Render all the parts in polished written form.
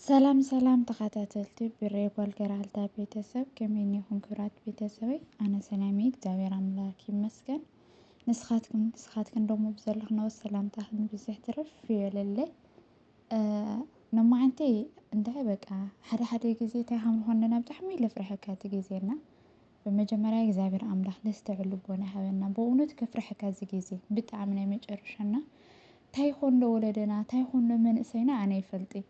ሰላም ሰላም ተኸታተልቲ ብሬጓል ገራልታ ቤተሰብ ከመይ ኢኹም ክብራት ቤተሰበይ ኣነ ሰላም እየ እግዚአብሔር ኣምላክ ይመስገን ንስኻትክን ደሞ ብዘለኽነዎ ሰላምታኽን ብዙሕ ትርፍ ይበለለይ ነማዓንቲ እንታይ በቃ ሓደ ጊዜ እንታይ ከም ዝኾንና ብጣዕሚ ለፍርሐካ እቲ ጊዜና በመጀመሪያ እግዚአብሔር ኣምላክ ለስተዕሉ ቦና ሃበና በእውነት ከፍርሐካ እዚ ጊዜ ብጣዕሚ ናይ መጨረሻና እንታይ ኮን ወለደና እንታይ ኮን መንእሰይና ኣነ ይፈልጥ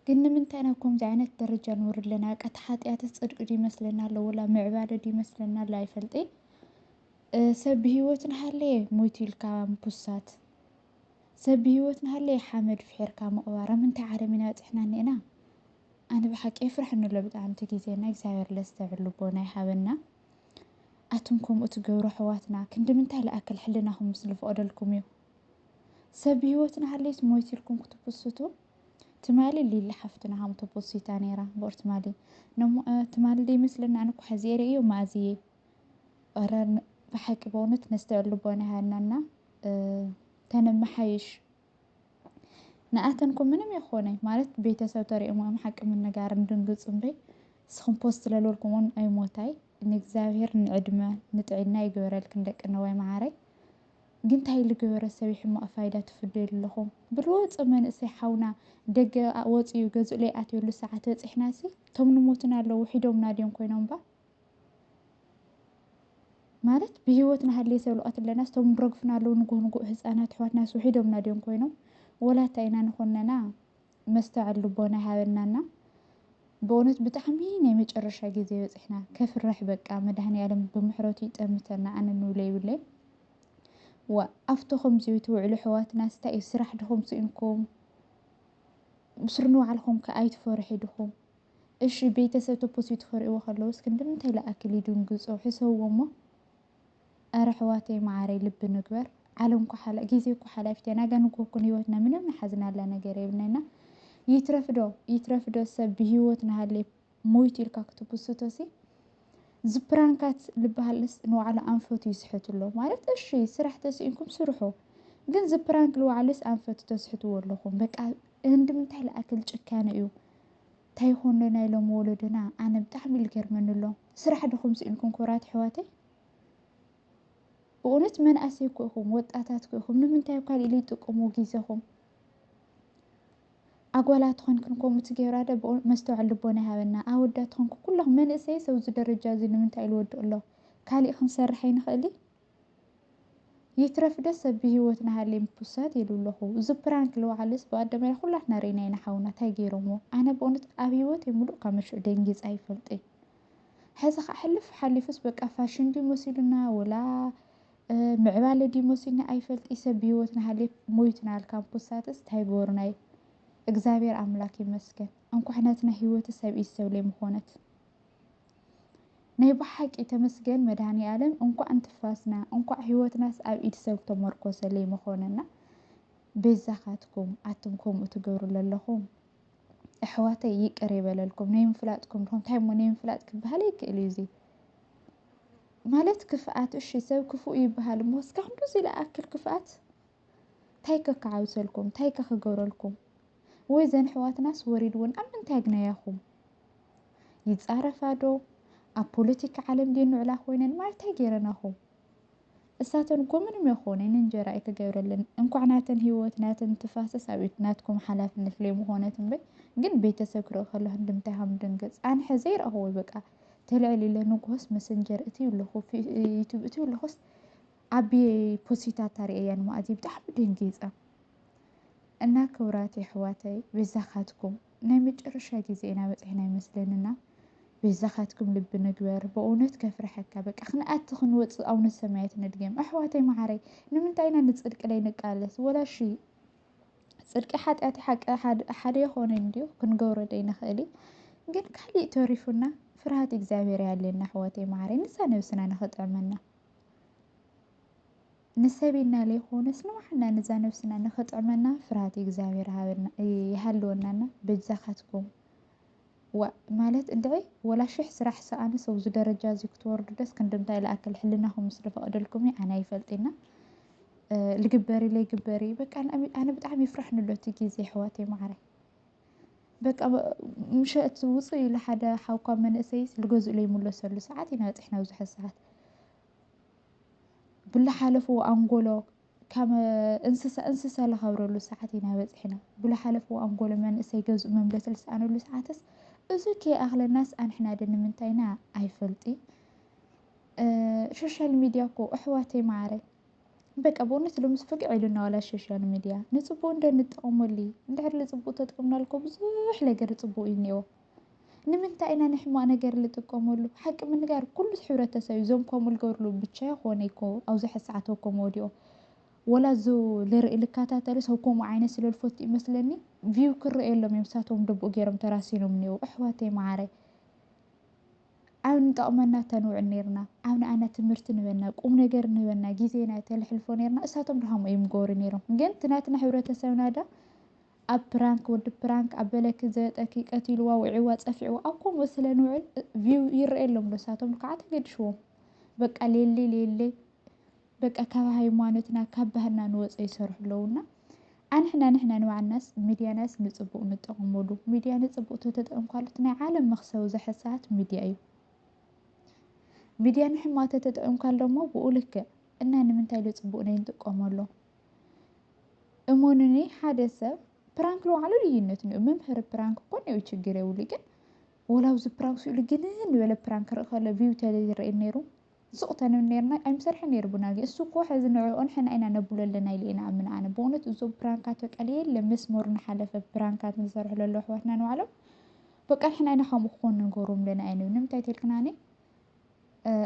ግን ንምንታይ ናብ ከምዚ ዓይነት ደረጃ ንወርድ ለና ቀታ ኃጢአትስ ጽድቅ ይመስለና ኣሎ ወላ ምዕባለ ይመስለና ኣሎ ኣይፈልጥ ሰብ ብሂወት ንሃለየ ሞይቱ ኢልካ ምፑሳት ሰብ ብሂወት ንሃለየ ሓመድ ፍሒርካ ምቕባር ምንታይ ዓለም ኢና በፂሕና እኒአና ኣነ ብሓቂ የፍርሐኒ ኣሎ ብጣዕሚ እቲ ጊዜና እግዚአብሔር ለስተዕሉ ቦና ይሃበና ኣቱም ከምኡ ትገብሩ ኣሕዋትና ክንዲ ምንታይ ዝኣክል ሕሊናኹም ምስ ዝፈቐደልኩም እዩ ሰብ ብሂወት ንሃለየስ ሞይቱ ኢልኩም ክትፑስቱ ትمالي اللي لحفتنا هم تبصي تانيرا بورت مالي تمالي دي مثلنا أنا كحزيرة إيه وما زي أران بحق بونت نستعلو بونا هاننا تنم حيش نأتنكم منهم يخوني مالت بيتا سوتري أمام حق من نجارن دنقص أمبي سخن بوست للولكمون أي موتاي نجزاهير نعدمه نتعينا يجورلك ندك نواي معاري جنت هاي اللي جورا سوي حما أفايدة تفدي لهم بالوقت من إسحاونا دق وصي وجزء لي أتيو لساعات إحنا سي توم نموتنا لو وحيدهم ناديهم كوينهم با مالت بهيوتنا هاللي سوي لقات لنا توم برقفنا لو نقول هز أنا تحوات ناس وحيدهم ناديهم كوينهم ولا تاينا نخوننا مستعد لبونا هاولنا بونت بتحمين يمج الرشا جزء إحنا كيف الرح بقى مدهني علم بمحروتي تأمتنا أنا نولي ولا وأفتخم زيوتو على حواتنا استأي سرح دخم سئنكم بسرنو علىهم كأيت فرحي دخم إيش بيت سوتو بسيط خرق وخلوس كندم انتي لأكل يدون جزء حسوا وما أرحواتي معاري لب نكبر علم كحلا جيزي كحلا فتنا جانو كون هيوتنا منهم حزنا لنا قريبنا يترفدو سب بهيوتنا هاللي مويتي الكاكتو بسوتوسي زبرانكات لبهالس نو على أنفوت يسحتوا له ما عرفت الشيء سرحت إنكم سرحوا جن زبرانك لو علىس أنفوت تسحتوا لهم بقى عندهم تحل أكل شكانة يو تايخون لنا يلو مولدنا أنا بتحمل الكرمن له سرح دخم إنكم كرات حواتي وقلت من أسيكوهم وتأتاتكوهم لمن تايقال إلي تقوموا جيزهم أقولاتهم كنكم متجرادة بقول مستوعب لبونا هذنا أوداتهم كلهم من أساس وزد الرجال زين من تعيل ود الله كالي خمسة رحين خلي يترف دس بهيوتنا هاللي مبسات يلو له زبرانك لو على بعد ما يقول إحنا رينا حاولنا تاجيرهم أنا بقولت أبيوت يملك مش دينجز أي فلتي هذا حلفس بك فاشن دي مسيلنا ولا معبالة دي مسيلنا أي فلت إسبيوتنا هاللي مويتنا الكامبوسات استهيجورناي እግዚአብሔር አምላክ ይመስገን እንኳ ሕናትና ህይወት ሰብ ይሰውለ መሆነት ናይ በሐቅ የተመስገን መድኃኒ ዓለም እንኳ እንትፋስና እንኳ ህይወትናስ ኣብ ኢድ ሰብ ተመርኮሰለ መሆነና በዛኻትኩም አትምኩም እትገብሩ ለለኹም ኣሕዋተይ ይቅር ይበለልኩም ናይ ምፍላጥኩም ድኹም ታይ ሞ ናይ ምፍላጥ ክበሃል ይክእል እዩ ማለት ክፍኣት እሺ ሰብ ክፉእ ይበሃል ሞስካ ሁሉ ዝለ ኣክል ክፍኣት ታይ ከዓውሰልኩም ታይ ከገብረልኩም ويزن حواتناس وريدون أم انتاجناهم يتصرفادو أبوليتيك عالم دين على خوينن ما تاجرناهم الساتن كومن ميخونين ننجر أي كجورلن إنكو عناتن هيوتناتن تفاسس أبيتناتكم حلاف نفليم هوناتن بي جن بيت سكرو خلو هندم تهم دنجز عن حزير أهو بقى تلعي لي لنقص مسنجر إتي ولا خو في يوتيوب إتي ولا خص عبي بوسيتات تاريخيا ما أجيب تحب دنجيزة እና ክብራት ይሕዋተይ በዛኻትኩም ናይ መጨረሻ ጊዜና በጽሕና ይመስለንና በዛኻትኩም ልብ ንግበር በእውነት ከፍርሐካ በቃ ክንኣት ክንወፅእ ኣውነ ሰማያት ንድገም ኣሕዋተይ ማዕረይ ንምንታይና ንጽድቅ ላይ ንቃለስ ወላሺ ጽድቂ ኃጢአት ሓደ የሆነ እንዲሁ ክንገብሮ ደይንኽእል ግን ካልእ ተሪፉና ፍርሃት እግዚአብሔር ያለና ኣሕዋተይ ማዕረይ ንሳ ነብስና ንኽጥዕመና نسبينا ليه هونس نوحنا نزا نفسنا نخطعمنا فراتي እግዚአብሔር يهلوننا بجزاختكم ومالت ادعي ولا شح سرح سأنا سوز درجة زي كتورد دس كندمتاي لأكل حلناهم مصرف أقدركم أنا يفلتنا الجباري لي جباري بك أنا بتعمي فرحنا لو تيجي زي حواتي معري በቃ ምሸት ውፅእ ኢሉ ሓደ ሓውካ መንእሰይስ ልገዝኡ ለይምለሰሉ ሰዓት ኢና በፂሕና ብዙሕ ሰዓት ብላሓለፍዎ ኣንጎሎ ካብ እንስሳ ዝኸብረሉ ሰዓት ኢና በፂሕና ብላሓለፍዎ ኣንጎሎ መንእሰይ ገዝኡ መምለሲ ልሰኣነሉ ሰዓትስ እዚ ከይኣኽለናስ ኣንሕና ደ ንምንታይና ኣይፈልጢ ሶሻል ሚድያ እኮ ኣሕዋተይ ማዕረ በቃ ብእውነት ሎምስ ፍቅዕ ኢሉና ዋላ ሶሻል ሚድያ ንፅቡቅ እንደንጥቀመሉ እንድሕር ንፅቡቅ ተጠቂምናሉ እኮ ብዙሕ ነገር ፅቡቅ እዩ እኒአዎ ንምንታይ ኢና ንሕማቕ ነገር ዝጥቀመሉ ሓቂ ምንጋር ኩሉ ሕብረተሰብ እዞም ከምኡ ዝገብርሉ ብቻ ይኾነ እኮ ኣብዚ ሕዚ ሰዓት ከምኡ ወዲኦም ወላ ልርኢ ልከታተሉ ሰብ ከምኡ ዓይነት ስለዝፈቱ ይመስለኒ ቪው ክርአየሎም እዮም ንሳቶም ድቡእ ገይሮም ተራሲኖም እኒአው ኣሕዋተይ ማዕረ ኣብ ንጠቕመና ተንውዕ ነርና ኣብ ንኣና ትምህርቲ ንበና ቁም ነገር ንበና ጊዜና ተልሕልፎ ነርና እሳቶም ድሃሞ እዮም ገበሩ ነይሮም ግን ትናትና ሕብረተሰብና ዳ ኣብ ፕራንክ ወዲ ፕራንክ ኣብ በለክ ዘጠኪ ቀቲልዋ ውዒዋ ፀፊዕዋ ኣብ ከምኡ ስለ ንውዕል ቪው ይርአየሎም ንሳቶም ከዓ ተገድሽዎም በቃ ሌሊ በቃ ካብ ሃይማኖትና ካብ ባህልና ንወፀ ይሰርሑ ኣለውና ንሕና ንባዕልናስ ሚድያናስ ንፅቡቅ ንጥቀመሉ ሚድያ ንፅቡቅ ተጠቒምካሉት ናይ ዓለም መኽሰብ ዝሕዝ ሰዓት ሚድያ እዩ ሚድያ ንሕማቕ ተጠቒምካሉ ደሞ ብኡ ልክዕ እና ንምንታይ ለፅቡቅ ናይ ንጥቀመሉ እሙንኒ ሓደ ሰብ ፕራንክ ለባዕሉ ልዩነት እኒኦ መምሃሪ ፕራንክ እኮ እኒኦ ችግር የብሉ ግን ወላብዚ ፕራንክ ስኢሉ ግን ንበለ ፕራንክ ክርኢ ከሎ ቪው ተይርአየኒ ነይሩ ስቕተን ነርና ኣይምሰርሐን ነይሩ ቡና ግን እሱ እኮ ሕዚ ንዕኦ ንሕና ኢና ነብሎ ኣለና ኢለ ኢና ኣምን ኣነ ብእውነት እዞም ፕራንካት በቃ የለ መስመሩ ዝሓለፈ ፕራንካት ንሰርሑ ለለዉ ኣሕዋትና ንባዕሎም በቃ ንሕና ኢና ከምኡ ክኾኑ ንገብሮም ለና ኣይነ ንምንታይ ተልክናኒ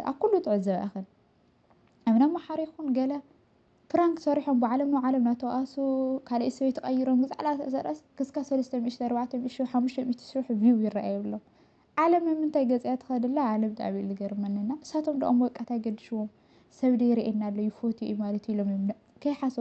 ኣብ ኩሉ ትዕዘብ ኣኽን ኣምና መሓሪ ይኹን ገለ ፕራንክ ሰሪሖም ብዓለም ናተዋእሱ ካልእ ሰበይቲ ተቐይሮም ብዛዕላ ተሰረስ ክስካ 300 400 500 ቪው ይረአየሎም ዓለም ምንታይ ገዚኣ ትኸድላ ዓለም ጣዕሚ ዝገርመንና እሳቶም ደኦም በቃ ታይገድሽዎም ሰብ ደይርአየና ኣሎ ይፎቱ እዩ ማለት ኢሎም ከይሓሰቡ